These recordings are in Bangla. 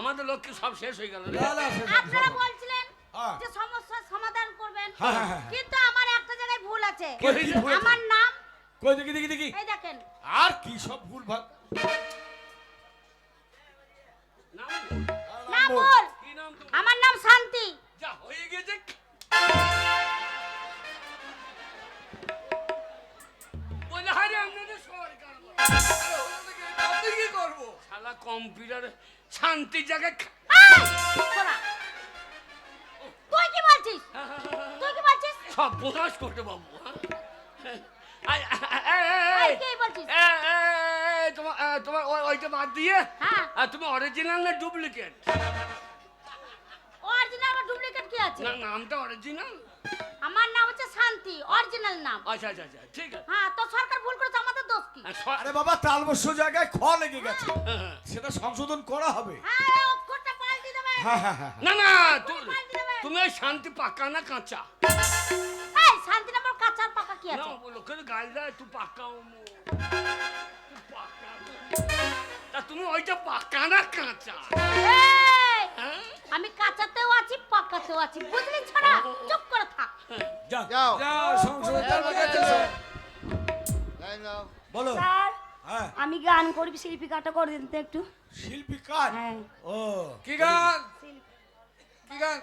আমাদের লক্ষ্য সব শেষ হয়ে গেল। আপনারা বলছিলেন যে সমস্যার সমাধান করবেন, কিন্তু আমার একটা জায়গায় ভুল আছে। আমার নাম কই দেখি দেখি দেখি, এই দেখেন। আর কি সব ভুল ভাগ নাম বল। কি নাম তোমার? আমার নাম শান্তি। যা হয়ে গেছে। বলে হারে আপনাদের সরকার আপনি কি করব? শালা কম্পিউটারে শান্তি জায়গায় এই, শোনা। তুই কি বলছিস? তুই কি বলছিস? সব প্রকাশ করতে বাবু। এই, কি বলছিস? তোমার ওইটা বাদ দিয়ে হ্যাঁ। তুমি অরিজিনাল না ডুপ্লিকেট? অরিজিনাল আর ডুপ্লিকেট কি আছে? না নামটা অরিজিনাল। আমার নাম হচ্ছে শান্তি, অরিজিনাল নাম। আচ্ছা আচ্ছা আচ্ছা ঠিক আছে। হ্যাঁ, তো সরকার ভুল করেছে, আমাদের দোষ কি? আরে বাবা, তালবস্য জায়গায় খ লেগে গেছে, সেটা সংশোধন করা হবে। হ্যাঁ, এই অক্ষরটা পাল্টে দেবে। হ্যাঁ হ্যাঁ হ্যাঁ। না না পাল্টে দেবে। তুমি ওই শান্তি পাকা না কাঁচা? এই, শান্তি নামের কাঁচা আর পাকা কি না আছে? লোকের গাল দেয় তুই পাকা তা তুমি ওইটা পাকা না কাঁচা? এই, হ্যাঁ? আমি কাঁচাতেও আছি, পাকাতেও আছি, বুঝলি ছড়া? চুপ করে থাক। যাও যাও। যাও, সংশোধন করতে গেছে। বলো। স্যার, হ্যাঁ, আমি গান করবি, শিল্পী কাটা করে দিন তো একটু। শিল্পী কাজ। হ্যাঁ, ও কি গান? কি গান?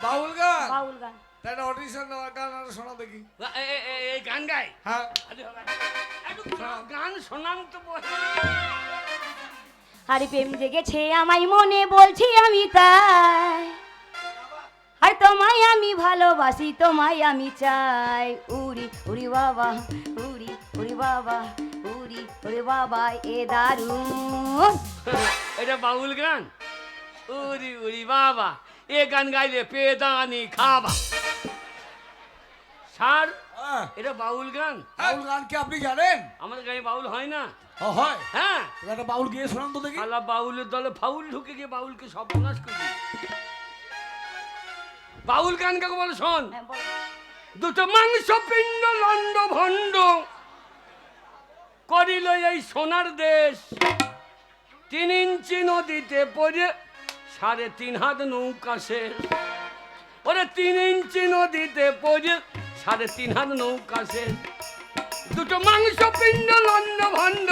বাউল গান? বাউল গান। তাই না, অডিশন গান আর শোনা দেখি। এই গান গায়? হ্যাঁ। একটু গান শোনান তো বলে। আরে প্রেম জেগেছে আমায় মনে, বলছি আমি তাই। আর তোমায় আমি ভালোবাসি, তোমায় আমি চাই। উড়ি উড়ি বাবা, উড়ি উড়ি বাবা, উড়ি উড়ি বাবা, এ দারুণ। এটা বাউল গান? উরি উরি বাবা, এ গান গাইলে পেদানি খাবা। স্যার হ্যাঁ, এটা বাউল গান? বাউল গান কি আপনি জানেন? আমাদের গায়ে বাউল হয় না। হয়। হ্যাঁ, তুমি একটা বাউল গিয়ে শোনান তো দেখি। আলা বাউলের দলে ফাউল ঢুকে গিয়ে বাউলকে সব প্রকাশ করে দিই। বাউল গান কাকে বলে শোন। হ্যাঁ, বলো। দুটো মাংস পিণ্ড লন্ড ভণ্ড করিল এই সোনার দেশ। 3 ইঞ্চি নদীতে পড়ে 3.5 হাত নৌকা শেষ। ওরে 3 ইঞ্চি নদীতে পড়ে 3.5 হাত নৌকা শেষ। দুটো মাংস পিণ্ড লন্ড ভণ্ড,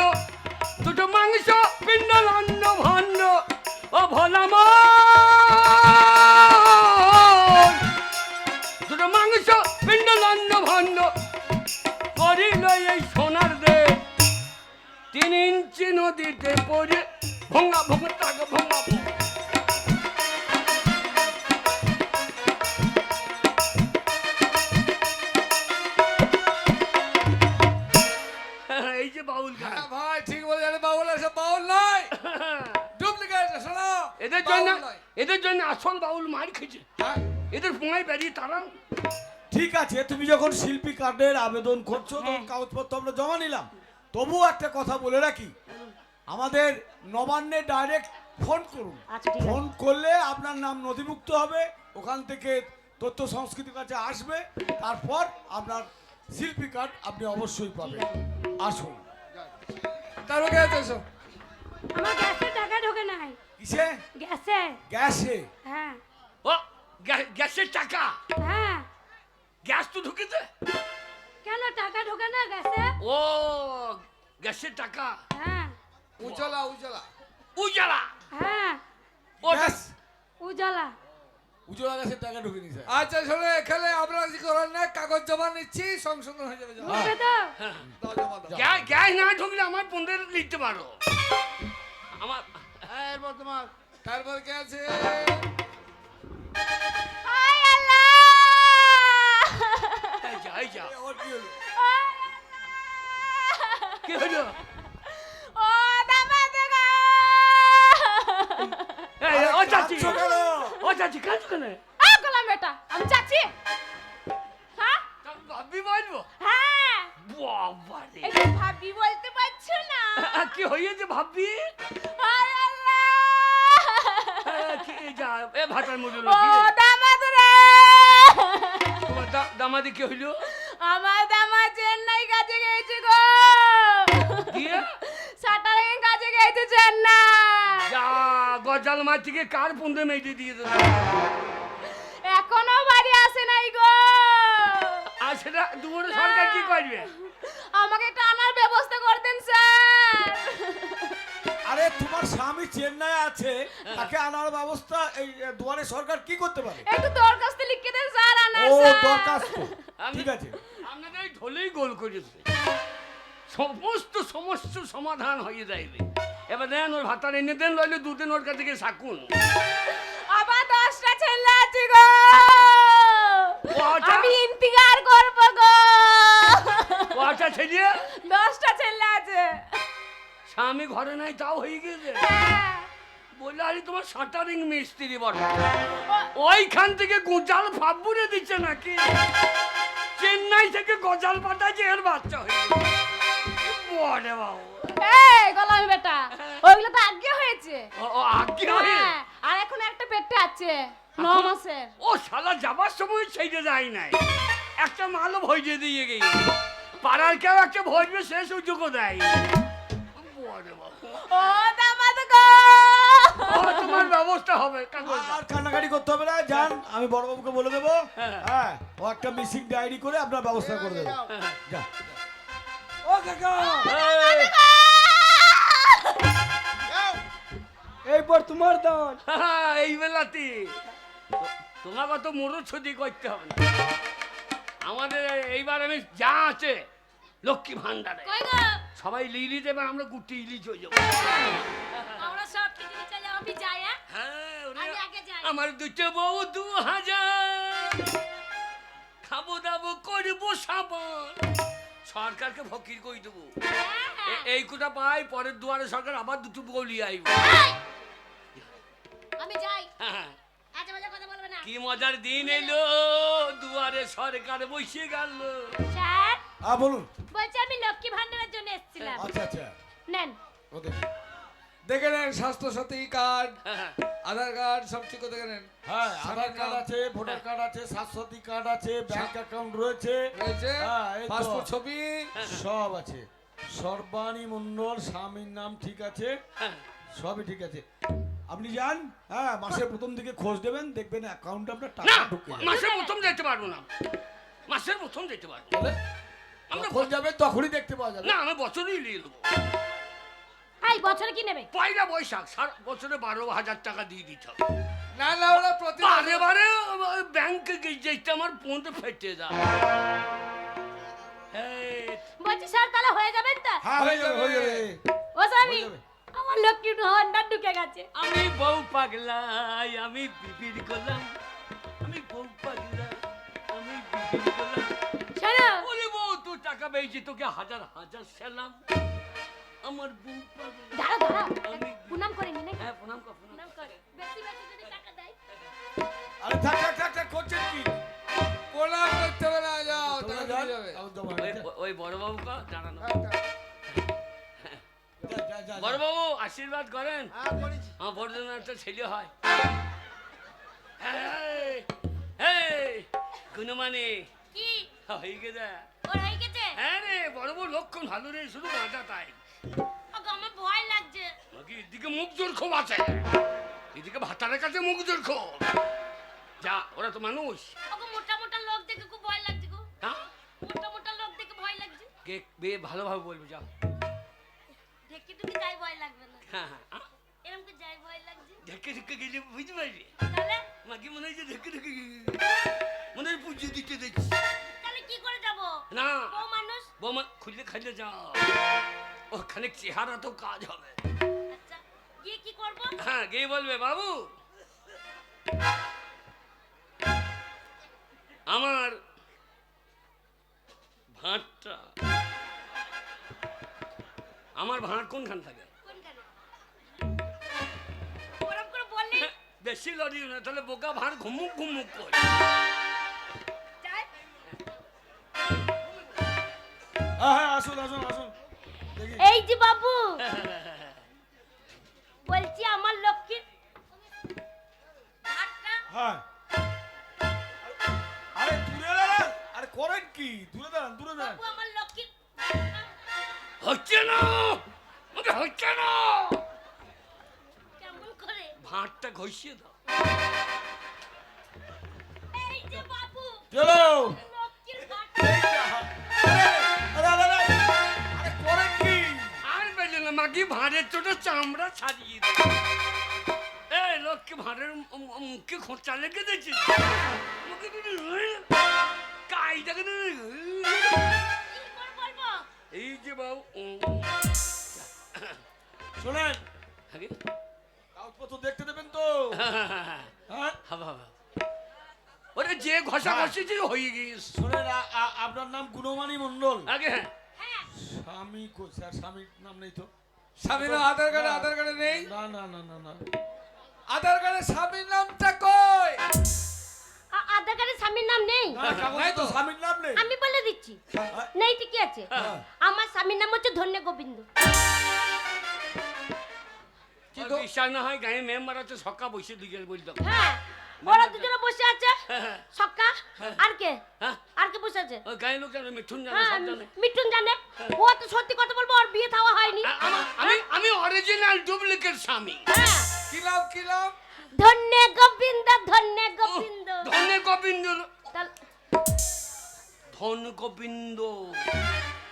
দুটো মাংস পিণ্ড লন্ড ভণ্ড, ও ভোলা মন। দুটো মাংস পিণ্ড লন্ড ভণ্ড করিল এই সোনার দেশ। 3 ইঞ্চি নদীতে পড়ে ভঙ্গা ভঙ্গা টাকা ভঙ্গা ভঙ্গা। এই যে বাউল গান। হ্যাঁ ভাই, ঠিক বলে জানে, বাউল এসব বাউল নয়, ডুপ্লিকেট। শোনো, এদের জন্য বাউল নয়। এদের জন্য আসল বাউল মার খেয়েছে। হ্যাঁ, এদের পোঙায় বেরিয়ে তারা। ঠিক আছে, তুমি যখন শিল্পী কার্ডের আবেদন করছো তখন কাগজপত্র আমরা জমা নিলাম। তবুও একটা কথা বলে রাখি, আমাদের নবান্নে ডাইরেক্ট ফোন করুন। আচ্ছা, ঠিক আছে। ফোন করলে আপনার নাম নথিভুক্ত হবে, ওখান থেকে তথ্য সংস্কৃতির কাছে আসবে, তারপর আপনার শিল্পী কার্ড আপনি অবশ্যই পাবেন। আসুন। তারপর কে আছে? এসো। আমার গ্যাসে টাকা ঢোকে নাই। কিসে? গ্যাসে। গ্যাসে? হ্যাঁ ও গ্যাসের টাকা? হ্যাঁ। গ্যাস তো ঢুকেছে। কেন টাকা ঢোকে না গ্যাসে? ও গ্যাসের টাকা। হ্যাঁ উজ্জ্বলা, উজ্জ্বলা। উজালা। হ্যাঁ, ও গ্যাস? উজালা। উজ্জ্বলা গ্যাসের টাকা ঢুকে নিছে। আচ্ছা শোনো, এখানে আমরা কি করার না, কাগজ জমা নিচ্ছি, সংশোধন হয়ে যাবে। যাও। ঢুকবে তো? দাও, জমা দাও। গ্যাস না ঢুকলে আমার পনেরো লিখতে পারো। আমার এরপর তোমার, তারপর কে আছে? হায় আল্লাহ! এই যা এই যা। ওর কি হলো? কি হলো? ও দামাদ গো! এই, ও চাচি, কাঁদছো কেন? ও চাচি কাঁদছো কেন? আ গোলাম বেটা, আমি চাচি। হ্যাঁ? ভাবি বলবো? হ্যাঁ। বাবা রে। এই যে ভাবি বলতে পারছো না? কি হয়েছে ভাবি? হায় আল্লাহ! কি যা এ ভাটার মধ্যে ও দামাদ রে! তোমার দামাদি কি হইলো? আমার দামাদ চেন্নাই কাজে গেছে গো। দিয়ে শাটারিং কাজে গেছে। গেছে চেন্নাই। যা গজাল মাটিকে কার পুন্দে মেয়েটি দিয়ে দেবে। এখনো বাড়ি আসে নাই গো। আর সেটা দুপুরে সরকার কি করবে? আমাকে একটা আনার ব্যবস্থা করে দেন স্যার। আরে তোমার স্বামী চেন্নাই আছে, তাকে আনার ব্যবস্থা এই দুয়ারে সরকার কি করতে পারে? একটু দরখাস্ত লিখে দেন স্যার আনার ও স্যার। দরখাস্ত, ঠিক আছে। আপনাদের এই ঢোলেই গোল করেছে, সমস্ত সমস্যার সমাধান হয়ে যাইবে। এবার দেন ওর ভাতার এনে দেন, নইলে দুদিন ওর কাছে গিয়ে থাকুন। আবার 10টা ছেলে আছে গো। কটা? আমি ইন্তিকার করব গো। কটা ছেলে? 10টা ছেলে আছে। স্বামী ঘরে নাই তাও হয়ে গেছে। হ্যাঁ। বললে আরে তোমার শাটারিং মিস্ত্রি বড়, ওইখান থেকে গোজাল ফাবুরে দিচ্ছে নাকি? চেন্নাই থেকে গজাল পাঠাচ্ছে, এর বাচ্চা হয়ে গেছে। বড়ে বাবু, এই গোলামি বেটা, ওইগুলো তো আগে হয়েছে। ও আগে হয়ে হ্যাঁ, আর এখন একটা পেটে আছে 9 মাসের। ও শালা যাবার সময় সেইটা যায় নাই, একটা মালও ভইজে দিয়ে গেই। পাড়ার কেউ একটা ভজবে, সে সুযোগও দেয়। বড়ে বাবু, ও দামাদ গো। ও তোমার ব্যবস্থা হবে কাগজ দাও। আর কান্নাকাটি করতে হবে না, যান আমি বড়বাবুকে বলে দেবো। হ্যাঁ। হ্যাঁ, ও একটা মিসিং ডায়েরি করে আপনার ব্যবস্থা করে দেবে। যা। ও কাকা এই, এইবার তোমার দান। এই বেলাতে তোমার কত মরু ছুটি করতে হবে না। আমাদের এইবার আমি যা আছে লক্ষ্মী ভান্ডারে কই গো? সবাই লিলি দেবে, আমরা গুটি ইলি চলে যাবো। আমরা সব কিছু নিয়ে চলে, আমি যাই। হ্যাঁ হ্যাঁ, ওরে, আমি আগে যাই। আমার দুটো বউ 2000, খাবো দাবো করবো সাবান, সরকারকে ফকির কই দেবো। এই কোটা পাই, পরের দুয়ারে সরকার আবার দুটো বউ লিয়ে আইব। আমি যাই। হ্যাঁ, আজ মজা কথা বলবে না। কি মজার দিন এলো, দুয়ারে সরকার বসে গেল। স্যার হ্যাঁ বলুন। বলছি আমি লক্ষ্মী ভান্ডারের জন্য এসেছিলাম। আচ্ছা আচ্ছা, নেন। ওকে। দেখে নেন স্বাস্থ্য সাথী কার্ড, হ্যাঁ, আধার কার্ড সব ঠিক দেখে নেন। হ্যাঁ, আধার স্বামীর কার্ড নাম আছে, ভোটার কার্ড আছে, স্বাস্থ্যসাথী কার্ড আছে, ব্যাংক অ্যাকাউন্ট রয়েছে, রয়েছে, হ্যাঁ, এই তো। পাসপোর্ট ছবি সব আছে। সর্বাণী মণ্ডল, স্বামীর নাম ঠিক আছে, হ্যাঁ। সবই ঠিক আছে। আপনি যান, হ্যাঁ, মাসের প্রথম দিকে খোঁজ দেবেন, দেখবেন অ্যাকাউন্টে আপনার না, টাকা ঢুকে যাবে। মাসের প্রথম যেতে পারবো না, মাসের প্রথম যেতে পারবো না। তাহলে আমরা যখন যাবে তখনই দেখতে পাওয়া যাবে। না, আমি বছরই নিয়ে নেবো। এই বছরে কি নেবে? পয়লা বৈশাখ সারা বছরে 12,000 টাকা দিয়ে দিতে হবে। না না ওরা প্রতি বারে বারে ব্যাংকে যেতে আমার পৌঁছে ফেটে যায়। এই, বলছি স্যার তাহলে হয়ে যাবেন তো? হ্যাঁ, হয়ে যাবে, হয়ে যাবে। ও স্বামী, হয়ে যাবে। আমার লক্ষ্মী ভান্ডার ঢুকে গেছে। আমি বউ পাগলাই, আমি বিবির গোলাম, আমি বউ পাগলা, আমি বিবির গোলাম। শোনো, ওরে বউ, তুই টাকা পেয়েছি, তোকে হাজার হাজার সেলাম। আমার বউ পাগলা। দাঁড়াও দাঁড়াও, আমি প্রণাম করে নি নাকি? হ্যাঁ, প্রণাম কর, প্রণাম। প্রণাম করে। বেশি বেশি যদি টাকা দেয়। আরে থাক থাক থাক থাক, করছেন কি? প্রণাম করতে হবে না, যাও তোমরা টাকা যান, দিয়ে যাবে। আমার জমা হয়ে গেছে। ওই বড় বাবু কা জানানো। যা, যা, যা, বড় যা। বাবু আশীর্বাদ করেন, আমার বড় জন্য একটা ছেলে হয়। এই, এই, গুণমানি কি? হয়ে গেছে। ওর হয়ে গেছে? হ্যাঁ রে, বড় বউ লক্ষণ ভালো রে, শুধু মাজা তাই। ওগো, আমার ভয় লাগছে। নাকি এদিকে মুখ জোর ক্ষোভ আছে, এদিকে ভাতারের কাছে মুখ জোর ক্ষোভ। যা, ওরা তো মানুষ। ওগো, মোটা মোটা লোক দেখে খুব ভয় লাগছে গো। হ্যাঁ, মোটা মোটা লোক দেখে ভয় লাগছে। কে বে ভালোভাবে বলবো, যাও। ঢেকে ঢুকে যাই ভয় লাগবে না। হ্যাঁ হ্যাঁ, এরকম করে যাই ভয় লাগছে। ঢেকে ঢেকে গেলে বুঝতে পারবি। তাহলে মাকে মনে হয় যে ঢেকে ঢেকে মনে হয় পুজো দিতে দেখছি। তাহলে কি করে যাব? না, বউ মানুষ। বৌমা খুললে খাইলে যাও, ওখানে চেহারা তো কাজ হবে। আচ্ছা, গিয়ে কি করব? হ্যাঁ, গিয়ে বলবে বাবু আমার ভাঁড়টা, আমার ভাঁড় কোনখান থাকে? কোনখানে? ওরম করে বললি বেশি লড়িও না, তাহলে বোকা ভাঁড় ঘুমুক ঘুমুক করে। যাই। হ্যাঁ হ্যাঁ, আসুন আসুন আসুন, দেখি। এই যে বাবু, বলছি আমার লক্ষ্মীর ভাতটা হ্যাঁ, আরে দূরে দাঁড়ান, আরে করেন কি? দূরে দাঁড়ান, দূরে দাঁড়ান। বাবু, আমার লক্ষ্মীর হচ্ছে না, আমাকে হচ্ছে না। কেমন করে? ভাতটা ঘষিয়ে দাও। এই যে বাবু, চলো লক্ষ্মীর ভাত। আরে করেন কি? আর বেলে না মাগি ভাঁড়ের চোটে চামড়া ছাড়িয়ে দে। এই লোককে ভাঁড়ের মুখে খোঁচা লেগে দিয়েছে। কাইটাকে কি করে বলবো? এই যে বাবু শোনেন, আগে কাগজপত্র দেখতে দেবেন তো? হ্যাঁ? ওরে যে ঘষা ঘষেছে হয়ে গিয়েছে। শোনেন, আপনার নাম গুণমানী মণ্ডল। আগে হ্যাঁ হ্যাঁ, স্বামী স্যার, স্বামীর নাম নেই তো? স্বামীর আধার কার্ডে নেই। না না না না না। আধার কার্ডে স্বামীর নামটা কই? আধার কার্ডে স্বামীর নাম নেই। না, কাগজে তো স্বামীর নাম নেই। আমি বলে দিচ্ছি, হ্যাঁ? নেই ঠিকই আছে। হ্যাঁ। আমার স্বামীর নাম হচ্ছে ধন্য গোবিন্দ। ওর বিশ্বাস না হয় গায়ে মেম্বার আছে সকা বসে দিকে বলতাম। হ্যাঁ, ওরা দুজনে বসে আছে। হ্যাঁ। সক্কা আর কে? হ্যাঁ আর কে বসে আছে? ওই গায়ে লোক জানে মিঠুন জানে হ্যাঁ, সব জানে। মিঠুন জানে। ও তো সত্যি কথা বলবো, ওর বিয়ে থাওয়া হয়নি। আমি অরিজিনাল ডুপ্লিকেট স্বামী। হ্যাঁ, কি লাভ? ধন্য গোবিন্দ, ধন্য গোবিন্দ। ধন্য গোবিন্দ তাহলে- ধন গোবিন্দ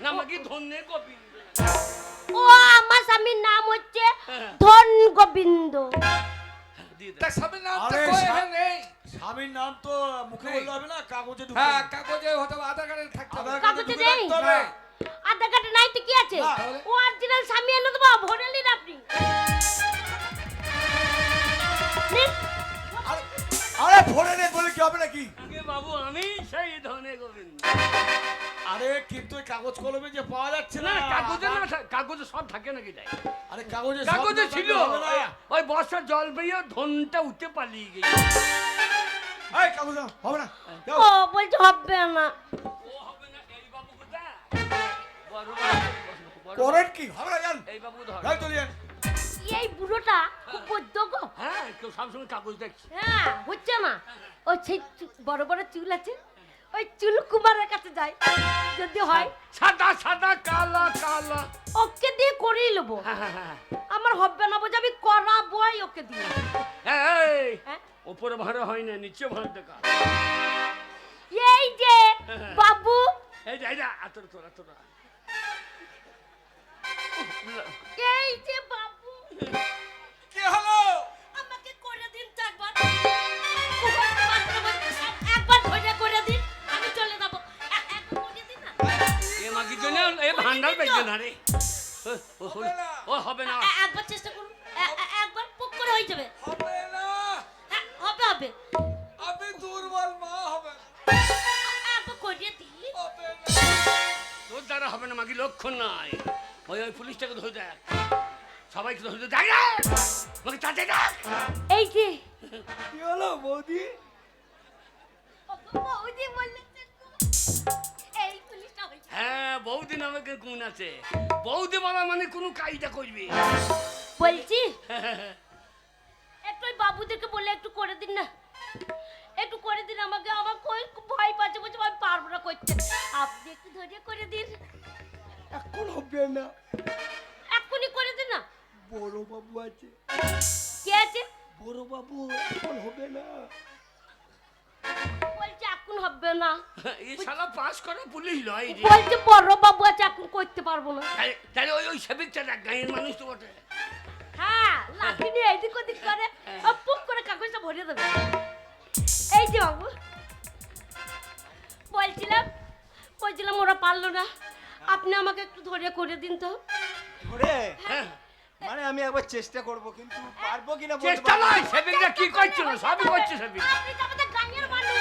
না মাগি ধন্য গোবিন্দ। ও আমার স্বামীর নাম হচ্ছে হ্যাঁ। ধন গোবিন্দ। দিয়ে দে। তার স্বামীর নামটা আরে কই? স্বা- এখানে নেই। স্বামীর নাম তো মুখে নেই। বললে হবে না, কাগজে ঢুকতে হ্যাঁ, হবে। কাগজে হতে হবে, আধার কার্ডে থাকতে হবে। আধার কাগজে কার্ডে ঢুকে নেই? রাখতে হবে। আধার কার্ডে নাই তো কি আছে? না, তাহলে? ও অরিজিনাল স্বামী এনে দেবো, ভরে নিন আপনি। নিন। আরে ভরে নেই বলে কি হবে নাকি? আগে বাবু আমি সেই ধন্য গোবিন্দ। আরে কিন্তু এই কাগজ কলমে যে পাওয়া যাচ্ছে না না। কাগজে না কাগজে সব থাকে নাকি তাই? আরে কাগজে সব কাগজে না ছিল থাকলে হবে না। ওই বর্ষার জল পেয়ে ধনটা উঠে পালিয়ে গেছে। এই কাগজ নাও, হবে না। যাও। ও বলছে হবে না। ও হবে না এই বাবু কোথায়? বড় বড় করেন কি? হবে না, যান। এই বাবু ধর। যাই চলে যান। এই বুড়োটা খুব বৈদ্য গো। হ্যাঁ কেউ সবসময় কাগজ দেখছে। হ্যাঁ, হচ্ছে না। ওই সেই বড় বড় চুল আছে, ওই চুল কুমারের কাছে যায় যদি হয়। সাদা সাদা কালা কালা। ওকে দিয়ে করেই নেবো। হ্যাঁ হ্যাঁ হ্যাঁ আমার হবে না বোঝে, আমি করাবোই ওকে দিয়ে। এই হ্যাঁ? উপরে ভাড়া হয় না নিচে ভাড়া দেখা। এই যে বাবু, এই যা আতর তোরা তোরা। এই যে বাবু, কি হলো? আমাকে করে দিন তো একবার। একবার ধরে করে দিন, আমি চলে যাবো। একবার করে দিন না। এ মাগি জন্য এ ভান্ডার পেয়েছে না রে। ও হবে না। একবার চেষ্টা করুন, একবার পুক করে হয়ে যাবে। হবে না। হ্যাঁ, হবে হবে। আমি দুর্বল, মা হবে না। একবার করিয়ে দিন। হবে না। তোর দ্বারা হবে না মাগি, লক্ষণ নাই। ওই ওই পুলিশটাকে ধরে দেখ, সবাইকে ধরে দেখ রে মাগি, তাতে দেখ। এই যে কি হলো বৌদি? বৌদি বললেন তো, এই পুলিশটা হয়েছে। হ্যাঁ বৌদি নামে কোন আছে? বৌদি বলা মানে কোনো কায়দা করবি। বলছি একটু ওই বাবুদেরকে বলে একটু করে দিন না, একটু করে দিন আমাকে। আমার কই ভয় পাচ্ছে, বলছে আমি পারবো না করতে। আপনি একটু ধরে করে দিন। এখন হবে না, এক্ষুনি করে দিন না। বড় বাবু আছে। কে আছে? বড় বাবু, এখন হবে না। বলছে এখন হবে না। এই শালা পাস করা পুলিশ লয় রে। বলছে বড় বাবু আছে, এখন করতে পারবো না। তাহলে ওই সেবিকটা দেখ, গাঁয়ের মানুষ তো বটে। হ্যাঁ, লাঠি নিয়ে এদিক ওদিক করে পুক করে কাগজটা ভরে দেবে। এই যে বাবু, বলছিলাম ওরা পারলো না, আপনি আমাকে একটু ধরে করে দিন তো। ওরে, হ্যাঁ মানে আমি একবার চেষ্টা করব, কিন্তু পারবো কিনা বলতে চেষ্টা পারবো না। নয়, সেবিকটা কি করছিল সবই করছে সেবিক। আপনি তো আমাদের গাঁয়ের মানুষ।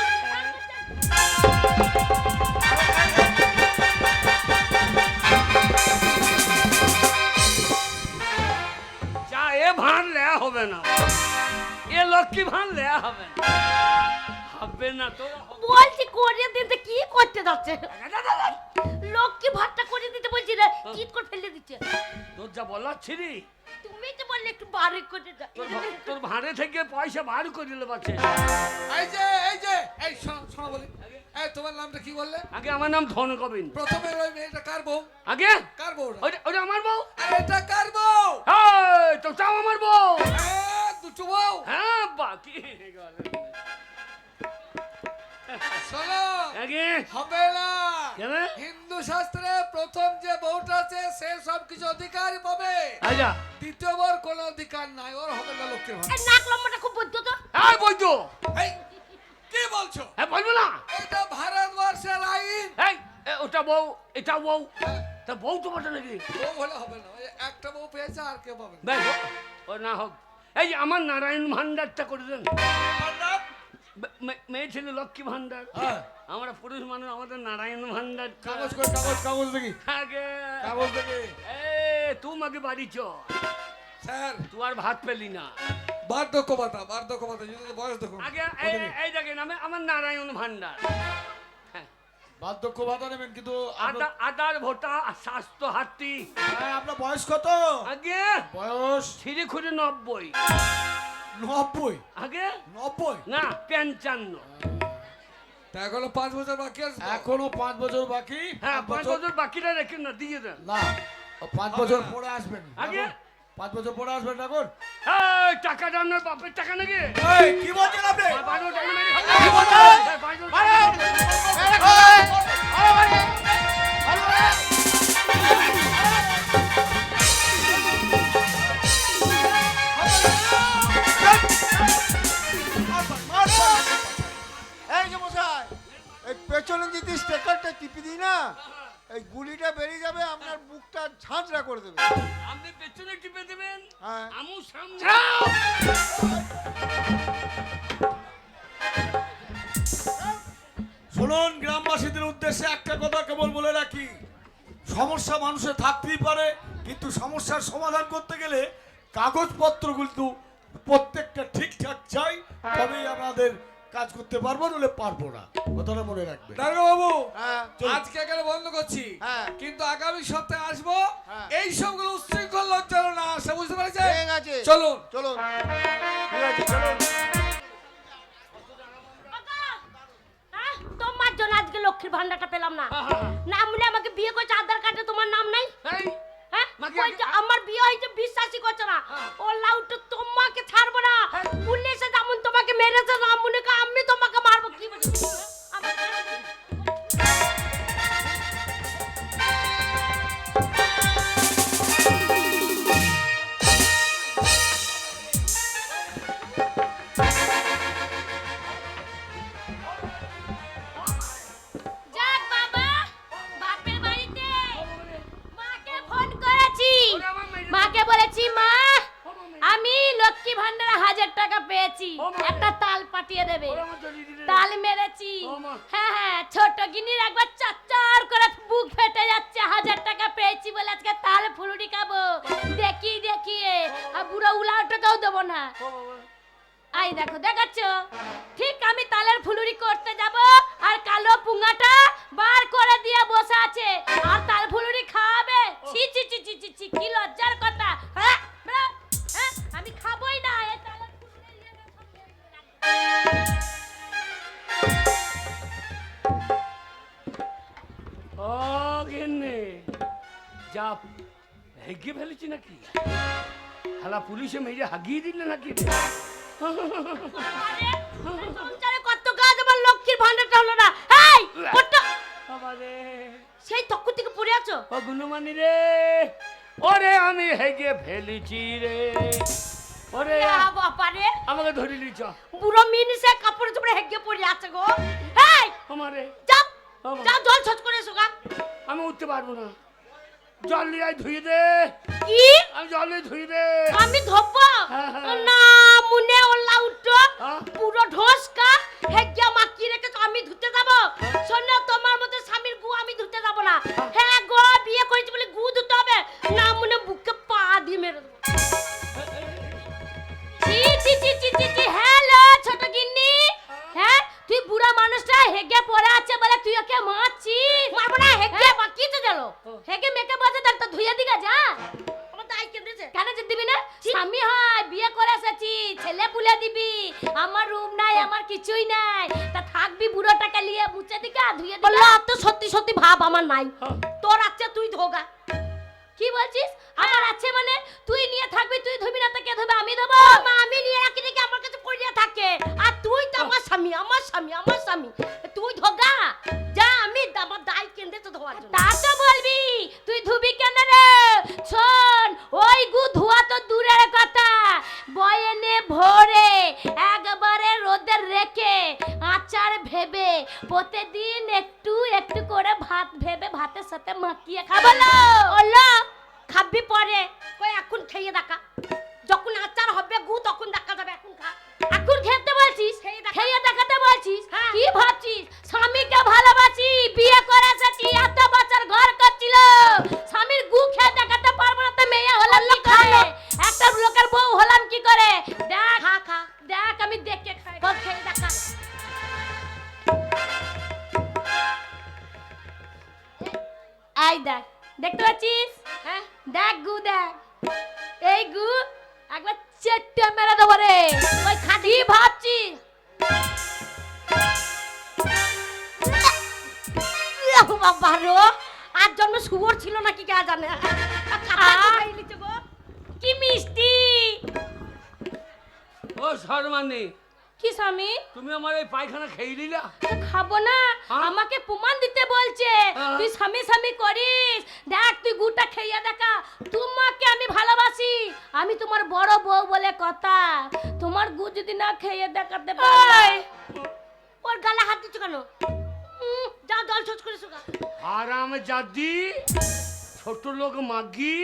যা এ ভান লেয়া হবে না, এ লক্ষ্মী ভান লেয়া হবে না। হবে না তো বলছি করে দিতে কি করতে যাচ্ছে? লক্ষ্মী ভাতটা করে দিতে বলছি না, চিৎ করে ফেলে দিচ্ছে। তোর যা বলার ছিরি, তুমি তো বললে একটু বাড়ি করে দাও। তোর ভাড়ে থেকে পয়সা বার করে দিলে পাচ্ছে। এই যে, এই শোনো বলি। এই তোমার নামটা কি বললে? আগে আমার নাম ধনগোবিন্দ। প্রথমে ওই মেয়েটা কার বউ? আগে কার বউ? ওটা আমার বউ। আরে এটা কার বউ? এই তো চাও আমার বউ। দুটো বউ? হ্যাঁ বাকি শোনো, আগে হবে না। কেন? হিন্দু শাস্ত্রে প্রথম যে বউটা আছে সে সবকিছু অধিকার পাবে, আচ্ছা দ্বিতীয় বউর কোনো অধিকার নাই। ওর হবে না লক্ষ্মীর ভান্ডার। এই নাক লম্বাটা খুব বৈদ্য তো। হ্যাঁ বৈদ্য। এই, কি বলছো? হ্যাঁ বলবো না। এটা ভারতবর্ষের আইন। এই ওটা বউ এটা বউ, তা বউ তো বটে নাকি? বউ হলে হবে না, ওই একটা বউ পেয়েছে আর কেউ পাবে না। বেশ ও না হোক। এই যে আমার নারায়ণ ভান্ডারটা করে দেন। মেয়ে ছিল লক্ষ্মী ভান্ডার, হ্যাঁ আমরা পুরুষ মানুষ আমাদের নারায়ণ ভান্ডার। কাগজ কই, কাগজ দেখি, আগে কাগজ দেখি। তুই আগে বাড়ি চ, স্যার, তুই আর ভাত পেলি না। বার্ধক্য ভাতা, বার্ধক্য ভাতা, যদি বয়স দেখুন। আগে এই দেখেন আমার নারায়ণ ভান্ডার। হ্যাঁ, বার্ধক্য ভাতা নেবেন, কিন্তু আদার ভোটা স্বাস্থ্য হাতি। হ্যাঁ, আপনার বয়স কত? আগে বয়স ছিঁড়ি খুঁড়ি 90। 90। আগে 90 না 55। তা এখনো 5 বছর বাকি আছে। এখনো 5 বছর বাকি। হ্যাঁ 5 বছর বাকিটা রেখে না দিয়ে দেন। না, 5 বছর পরে আসবেন। আগে 5 বছর পরে আসবেন এখন। এই টাকা জানার বাপের টাকা নাকি? এই কি বলছেন আপনি? বারো টাকা মেরে খাবে। কি বলছেন? এই, বারো টাকা। এই যে মশাই, এই পেছনে যদি স্টেকারটা টিপে দিই না, এই গুলিটা বেরিয়ে যাবে, আপনার বুকটা ঝাঁঝরা করে দেবে। আপনি পেছনে টিপে দেবেন, হ্যাঁ। আমু সামনে। শুনুন, গ্রামবাসীদের উদ্দেশ্যে একটা কথা কেবল বলে রাখি, সমস্যা মানুষের থাকতেই পারে, কিন্তু সমস্যার সমাধান করতে গেলে কাগজপত্র কিন্তু প্রত্যেকটা ঠিকঠাক চাই, তবেই আমাদের কাজ করতে পারবো, নইলে পারবো না। কথাটা মনে রাখবেন। দারোগা বাবু, হ্যাঁ আজকে এখানে বন্ধ করছি, হ্যাঁ। কিন্তু আগামী সপ্তাহে আসবো। হ্যাঁ। এই সবগুলো উচ্ছৃঙ্খল লোক যেন না আসে, বুঝতে পেরেছেন? ঠিক আছে, চলুন। চলুন, ঠিক আছে, চলুন। হ্যাঁ, তোমার জন্য আজকে লক্ষ্মীর ভান্ডারটা পেলাম না। না মনে আমাকে বিয়ে করছে, আধার কার্ডে তোমার নাম নাই। এই হ্যাঁ, মাকে ওই যে আমার বিয়ে হয়েছে বিশ্বাসই করছে না। ও লাউটা তোমাকে ছাড়বো না। পুলিশে যেমন তোমাকে মেরেছে না মনে করে আমি তোমাকে মারবো। কি বলছিস? আমার যাক বাবা, বাপের বাড়িতে মাকে ফোন করেছি। মাকে বলেছি, মা আমি লক্ষ্মী ভান্ডারে 1000 টাকা পেয়েছি, একটা তাল পাঠিয়ে দেবে। তাল মেরেছি। হ্যাঁ হ্যাঁ, ছোট গিনির একবার চচ্চর করে বুক ফেটে যাচ্ছে। 1000 টাকা পেয়েছি বলে আজকে তাল ফুলুরি খাবো। দেখি দেখিয়ে আর বুড়ো উলাও টাকাও দেবো না। আই দেখো, দেখাচ্ছ? ঠিক আমি তালের ফুলুরি করতে যাব আর কালো পুঙ্গাটা বার করে দিয়ে বসে আছে আর তাল ফুলুরি খাবে। ছি ছি ছি ছি ছি ছি, কি লজ্জার কথা। হ্যাঁ হ্যাঁ, হ্যাঁ, আমি খাবই না এই তালের ফুলুরি নিয়ে ও গেন্নে যা হেগে ফেলেছি নাকি? হালা পুলিশে মেরে হাগিয়ে দিলে নাকি? আরে, সংসারে কত কাজ, আমার লক্ষ্মীর ভান্ডারটা হলো না। এই কত বাবারে, সেই তক্কু থেকে পড়ে আছো। ও গুণমানি রে, ওরে আমি হেগে ফেলেছি রে, ওরে বাবা রে, আমাকে ধরে লিচ। বুড়ো মিনিসে কাপড়ে চোপড়ে হেগে পড়ে আছে গো। এই আমারে যাও বাবা। যাও, জল ছচ করে এসো গা। আমি উঠতে পারবো না, জল নিয়ে আয় ধুয়ে দে। কি আমি জল নিয়ে ধুয়ে দে। আমি ধোবো হ্যাঁ, হ্যাঁ। না মুনে ওলা উঠো হ্যাঁ? পুরো ঢোসকা হেগিয়া মাকি রেখে তো আমি ধুতে যাব? শোনো, তোমার মতো স্বামীর গু আমি ধুতে যাব না। হ্যাঁ গো, বিয়ে করেছি বলে গু ধুতে হবে না? মুনে বুকে পা দিয়ে মেরে দেবো। ছি ছি ছি ছি ছি ছি। হ্যালো ছোট গিন্নি, হ্যাঁ তুই বুড়া মানুষটা হেগে পড়ে আছে বলে তুই ওকে মারছিস? মারবো না, হেগে বাকি তো গেল। হেগে মেকে বসে থাক, তো ধুয়ে দিগা যা। আমার দাই কেঁদেছে। কেন যে দিবি না? স্বামী হয়, বিয়ে করে এসেছি, ছেলে পুলে আমার রুম নাই, আমার কিছুই নাই। তা থাকবি বুড়োটাকে নিয়ে মুছে দিকে ধুয়ে দিকে। বললো তো সত্যি সত্যি ভাব আমার নাই, তোর আছে তুই ধোগা। কি বলছিস? আমার আছে মানে তুই নিয়ে থাকবি, তুই ধুবি না তো কে ধুবে? আমি ধোবো। মা আমি নিয়ে রাখি দেখি আমার কাছে পড়িয়া থাকে, আর তুই তো আমার স্বামী, আমার স্বামী, আমার স্বামী, তুই ধোগা। যা আমি আমার দাই কেন্দ্রে তো ধোয়ার জন্য। তা তো বলবি, তুই ধুবি কেন রে? শোন, ওই গু ধোয়া তো দূরের কথা, বয়নে ভরে একবারে রোদে রেখে আচার ভেবে প্রতিদিন একটু একটু করে ভাত ভেবে ভাতের সাথে মাখিয়ে খাবো। ওলো খাবি পরে, কই এখন খেয়ে দেখা, যখন আচার হবে গু তখন দেখা যাবে, এখন খা। এখন খেতে বলছিস, খেয়ে দেখাতে বলছিস? কি ভাবছিস স্বামীকে ভালোবাসি, বিয়ে করে এসেছি, এত বছর ঘর করছিল, স্বামীর গু খেয়ে দেখাতে পারবো না তো মেয়ে হলাম কি করে? একটা লোকের বউ হলাম কি করে? দেখ খা খা, দেখ আমি দেখে খাই, কত খেয়ে দেখা। এই দেখ, দেখতে পাচ্ছিস? হ্যাঁ দেখ গু, দেখ এই গু একবার চেটে মেরে দেবো রে। ওই খাটি ভাবছিস? বাবা রো, আর জন্ম শুয়োর ছিল নাকি কে জানে। কি মিষ্টি। ও শর্মানি, কি স্বামী? তুমি আমার এই পায়খানা খেয়ে দিলা? তো খাবো না, হ্যাঁ? আমাকে প্রমাণ দিতে বলছে হ্যাঁ। তুই স্বামী স্বামী করিস। দেখ তুই গুটা খেয়ে দেখা, তোমাকে আমি ভালোবাসি, আমি তোমার বড় বউ বলে কথা। তোমার গু যদি না খেয়ে দেখাতে পারি, ওর গালে হাত দিচ্ছ কেন? যা জল ছোট করে শুকা। আরাম জাদি, ছোট লোক মাগি,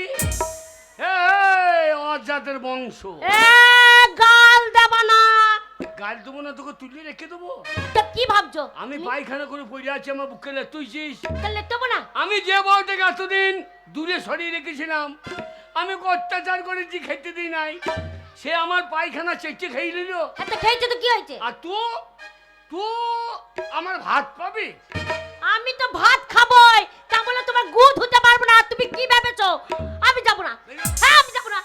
এই অজাদের বংশ। গাল দেবা না। গাল দেবো না, তোকে তুলে রেখে দেবো। তো কি ভাবছো? আমি পায়খানা করে পড়ে আছি, আমার বুকে তুইছিস। তাহলে দেবো না। আমি যে বউটাকে এতদিন দূরে সরিয়ে রেখেছিলাম, আমি ওকে অত্যাচার করেছি, খেতে দিই নাই, সে আমার পায়খানা চেটে খেয়ে নিল। এত খেয়েছে তো কি হয়েছে? আর তুই আমার ভাত পাবি? আমি তো ভাত খাবই, তা বলে তোমার গু ধুতে পারবো না। তুমি কি ভেবেছো? আমি যাবো না। হ্যাঁ আমি যাবো না,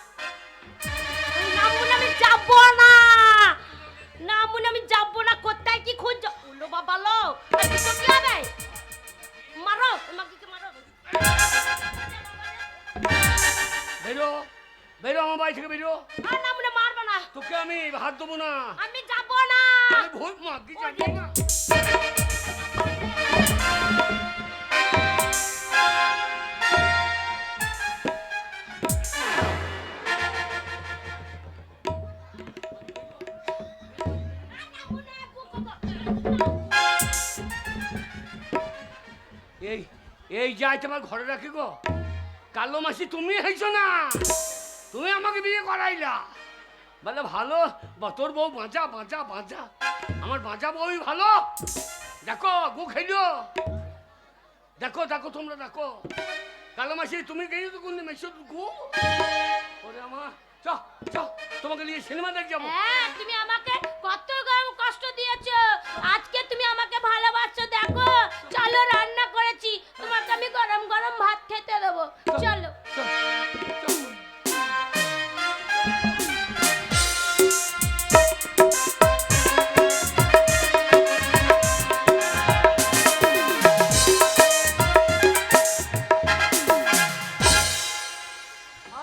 নামুন আমি যাবো না, নামুন আমি যাবো না। কোথায় কি খুঁজছো? উলো বাবা লো, তো কি হবে? মারো মাগিকে মারো। বেরো বেরো, আমার বাড়ি থেকে বেরো। আর নামুনে মারবে না, তোকে আমি ভাত দেবো না। আমি যাবো না। আমি ভূত মাগি যাবো না। এই এই যাই তোমার ঘরে রাখি গো। কালো মাসি তুমি হইছো না, তুমি আমাকে বিয়ে করাইলা। বলে ভালো, তোর বউ বাঁচা বাঁচা বাঁচা, আমার বাঁচা বউই ভালো। দেখো গু খেলো, দেখো দেখো তোমরা দেখো। কালো মাসি তুমি গেছো তো কোন মেশো গু। ওরে আমার চ চ, তোমাকে নিয়ে সিনেমা দেখ যাবো। হ্যাঁ তুমি আমাকে কত কষ্ট দিয়েছো, আজকে তুমি আমাকে ভালোবাসছো। দেখো চলো রান্না করেছি, তোমাকে আমি গরম গরম ভাত খেতে দেবো। চলো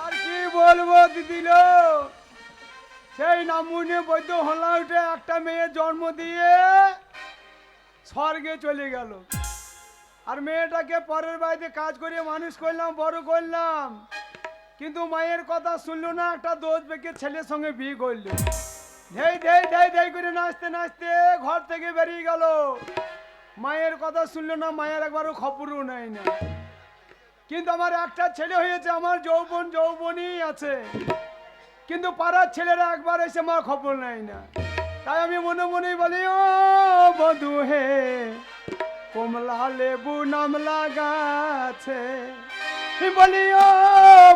আর কি বলবো দিদিলো, সেই নামুনে বৈদ্য হলা উঠে একটা মেয়ে জন্ম দিয়ে স্বর্গে চলে গেল। আর মেয়েটাকে পরের বাড়িতে কাজ করে মানুষ করলাম, বড় করলাম, কিন্তু মায়ের কথা শুনলো না, একটা দোষ বেঁকে ছেলের সঙ্গে বিয়ে করলো। ধেই ধেই ধেই ধেই করে নাচতে নাচতে ঘর থেকে বেরিয়ে গেল। মায়ের কথা শুনলো না, মায়ের একবারও খবরও নেয় না। কিন্তু আমার একটা ছেলে হয়েছে, আমার যৌবন যৌবনই আছে, কিন্তু পাড়ার ছেলেরা একবার এসে আমার খবর নেয় না। তাই আমি মনে মনেই বলি, ও বধু হে কমলা লেবু নাম লাগাছে, বলি ও